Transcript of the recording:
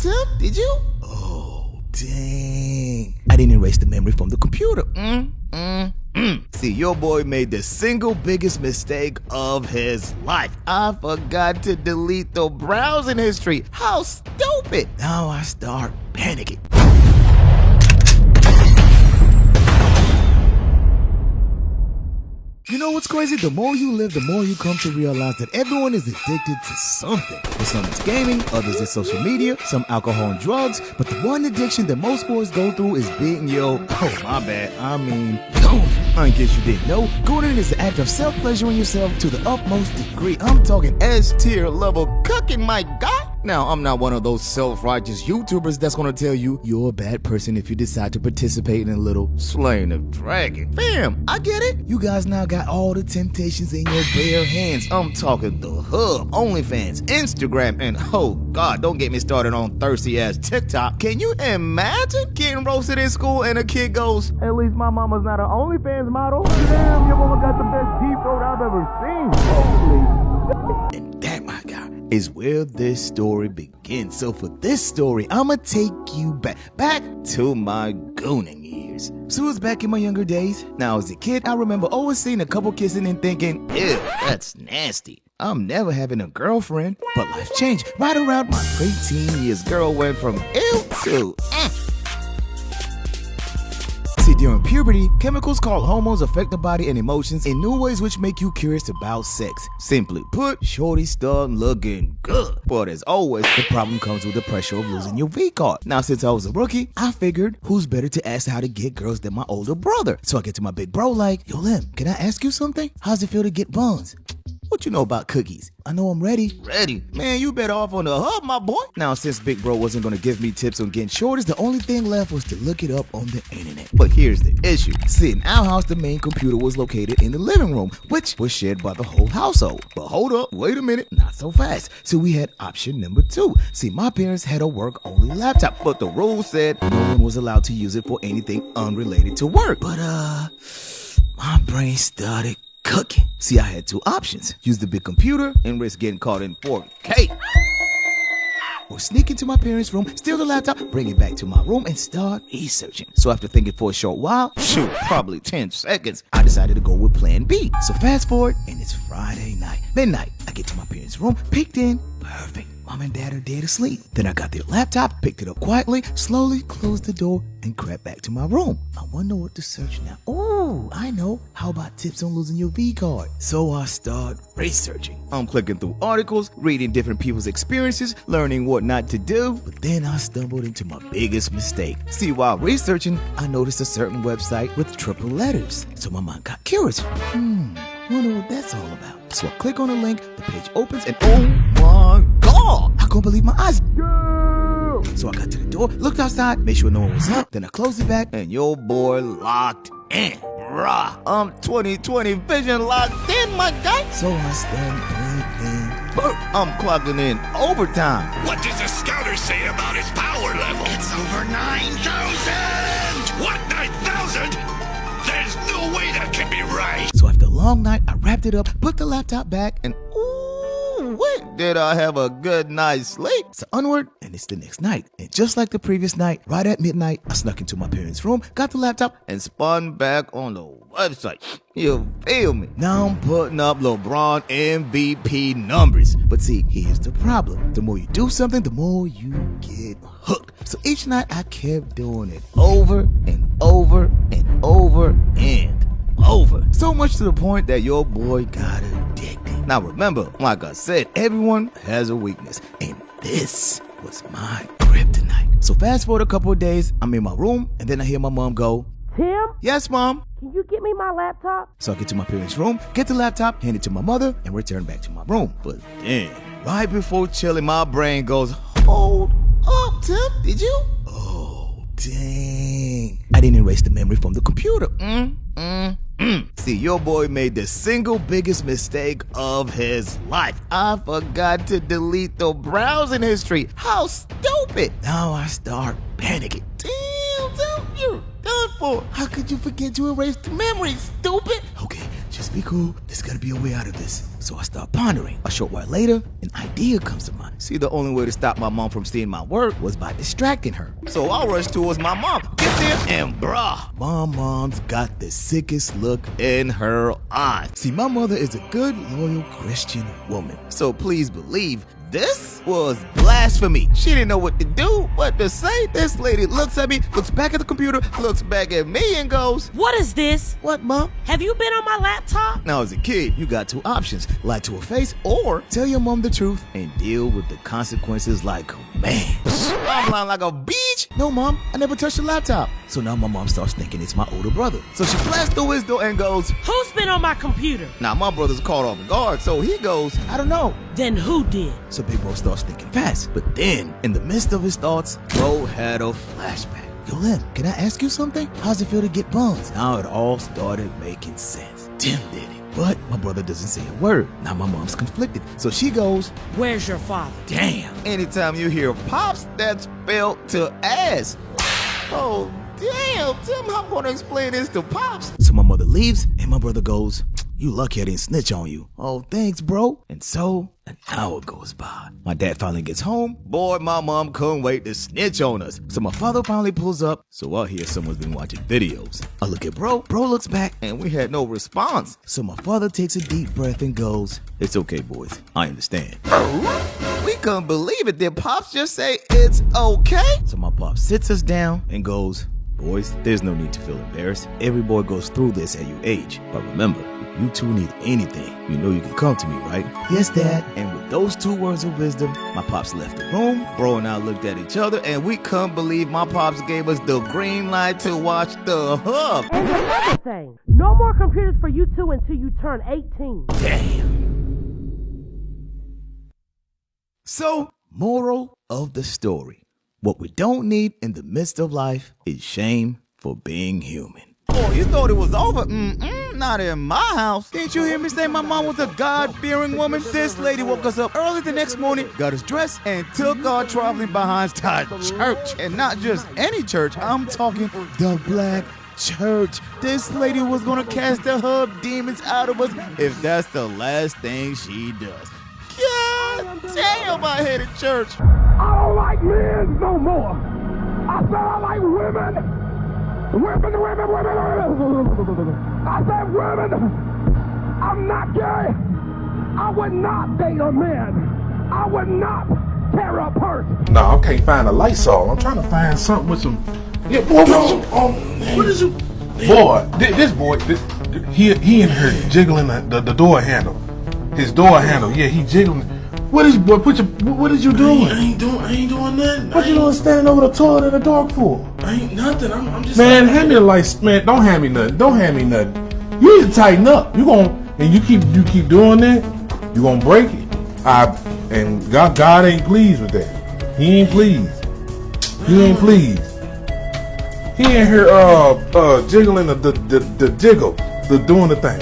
Tim, did you? Oh, dang. I didn't erase the memory from the computer. See, your boy made the single biggest mistake of his life. I forgot to delete the browsing history. How stupid. Now I start panicking. You know what's crazy? The more you live, the more you come to realize that everyone is addicted to something. For some it's gaming, others it's social media, some alcohol and drugs, but the one addiction that most boys go through is being gooning. In case you didn't know, gooning is the act of self-pleasuring yourself to the utmost degree. I'm talking S-tier level cooking, my guy. Now, I'm not one of those self-righteous YouTubers that's gonna tell you you're a bad person if you decide to participate in a little slaying of dragon. Fam, I get it. You guys now got all the temptations in your bare hands. I'm talking the Hub, OnlyFans, Instagram, and oh God, don't get me started on thirsty-ass TikTok. Can you imagine getting roasted in school and a kid goes, "At least my mama's not an OnlyFans model. Damn, your mama got the best deep throat I've ever seen." Holy. And that, my guy, is where this story begins. So for this story, I'ma take you back to my gooning years. So it was back in my younger days. Now as a kid, I remember always seeing a couple kissing and thinking, ew, that's nasty. I'm never having a girlfriend. But life changed. Right around my preteen years, girl went from ew to See, during puberty, chemicals called hormones affect the body and emotions in new ways which make you curious about sex. Simply put, shorty start looking good. But as always, the problem comes with the pressure of losing your V-card. Now, since I was a rookie, I figured who's better to ask how to get girls than my older brother. So I get to my big bro like, "Yo, Lim, can I ask you something? How's it feel to get buns? What you know about cookies? I know I'm ready." Ready? Man, you better off on the Hub, my boy. Now, since Big Bro wasn't gonna give me tips on getting shorties, the only thing left was to look it up on the internet. But here's the issue. See, in our house, the main computer was located in the living room, which was shared by the whole household. But hold up, wait a minute, not so fast. So we had option number 2. See, my parents had a work-only laptop, but the rules said no one was allowed to use it for anything unrelated to work. But my brain started cooking. See, I had 2 options. Use the big computer and risk getting caught in 4K. Or sneak into my parents' room, steal the laptop, bring it back to my room, and start researching. So after thinking for a short while, probably 10 seconds, I decided to go with plan B. So fast forward, and it's Friday night. Midnight, I get to my parents' room, peeked in, perfect. Mom and Dad are dead asleep. Then I got their laptop, picked it up quietly, slowly closed the door, and crept back to my room. I wonder what to search now. Oh, I know. How about tips on losing your V-card? So I start researching. I'm clicking through articles, reading different people's experiences, learning what not to do. But then I stumbled into my biggest mistake. See, while researching, I noticed a certain website with triple letters. So my mind got curious. Wonder what that's all about. So I click on the link, the page opens, and oh my God, I couldn't believe my eyes. Yeah. So I got to the door, looked outside, made sure no one was up, then I closed it back, and your boy locked in. Bruh, I'm 20/20 vision locked in, my guy. So I started blinking. I'm clocking in overtime. What does the scouter say about his power level? It's over 9,000! What, 9,000? There's no way that can be right. So after a long night, I wrapped it up, put the laptop back, and ooh, wait, did I have a good night's sleep? So onward, and it's the next night. And just like the previous night, right at midnight, I snuck into my parents' room, got the laptop, and spun back on the website. You feel me? Now I'm putting up LeBron MVP numbers. But see, here's the problem. The more you do something, the more you get hooked. So each night I kept doing it over and over and over and over. So much to the point that your boy got addicted. Now remember, like I said, everyone has a weakness. And this was my kryptonite. So fast forward a couple of days, I'm in my room, and then I hear my mom go, "Tim? Yes, Mom? Can you get me my laptop?" So I get to my parents' room, get the laptop, hand it to my mother, and return back to my room. But then, right before chilling, my brain goes, hold up, Tim, did you? Oh, dang. I didn't erase the memory from the computer. See, your boy made the single biggest mistake of his life. I forgot to delete the browsing history. How stupid. Now I start panicking. Damn, you're done for. How could you forget to erase the memory, stupid? Okay, just be cool. There's gotta be a way out of this. So I start pondering. A short while later, an idea comes to mind. See, the only way to stop my mom from seeing my work was by distracting her. So I rush towards my mom, gets there, and bruh, my mom's got the sickest look in her eyes. See, my mother is a good, loyal Christian woman. So please believe this was blasphemy. She didn't know what to do, what to say. This lady looks at me, looks back at the computer, looks back at me and goes, What is this? "What, Mom?" Have you been on my laptop? Now, as a kid, you got two options: lie to her face or tell your mom the truth and deal with the consequences like a man. I'm lying like a beach. No, Mom, I never touched your laptop. So now my mom starts thinking it's my older brother. So she blasts through his door and goes, Who's been on my computer? now my brother's caught off guard, so he goes, "I don't know." Then who did? So Big Bro starts thinking fast. But then, in the midst of his thoughts, Bro had a flashback. "Yo, Len, can I ask you something? How's it feel to get buns?" Now it all started making sense. Tim did it. But my brother doesn't say a word. Now my mom's conflicted. So she goes, Where's your father? "Damn. Anytime you hear pops, that's spelled to ass." Oh, damn, Tim, I'm gonna explain this to pops. So my mother leaves, and my brother goes, "You lucky I didn't snitch on you." "Oh, thanks, bro." And so an hour goes by. My dad finally gets home. Boy, my mom couldn't wait to snitch on us. So my father finally pulls up. So I hear someone's been watching videos. I look at bro. Bro looks back, and we had no response. So my father takes a deep breath and goes, "It's okay, boys. I understand." We couldn't believe it. Did Pops just say it's okay? So my pop sits us down and goes, "Boys, there's no need to feel embarrassed. Every boy goes through this at your age. But remember, if you two need anything, you know you can come to me, right?" "Yes, Dad." And with those two words of wisdom, my pops left the room. Bro and I looked at each other, and we couldn't believe my pops gave us the green light to watch the hub. And another thing, no more computers for you two until you turn 18. Damn. So, moral of the story. What we don't need in the midst of life is shame for being human. Oh, you thought it was over? Not in my house. Didn't you hear me say my mom was a God-fearing woman? This lady woke us up early the next morning, got us dressed, and took our traveling behinds to church. And not just any church, I'm talking the black church. This lady was gonna cast the hub demons out of us if that's the last thing she does. God damn, I hated church. I don't like men no more. I said I like women. Women. I said women. I'm not gay. I would not date a man. I would not tear a purse. No, I can't find a Lysol. I'm trying to find something with some. Yeah, boy, what is you? Boy, this boy, he in here jiggling the door handle. His door handle, yeah, he jiggling. What is, boy? What is you doing? I ain't doing nothing. What you doing standing over the toilet in the dark for? I ain't nothing. I'm just. Man, hand me the lights. Man, don't hand me nothing. You need to tighten up. You keep doing that. You gonna break it. And God ain't pleased with that. He ain't pleased. He ain't pleased. He in here jiggling the jiggle, doing the thing.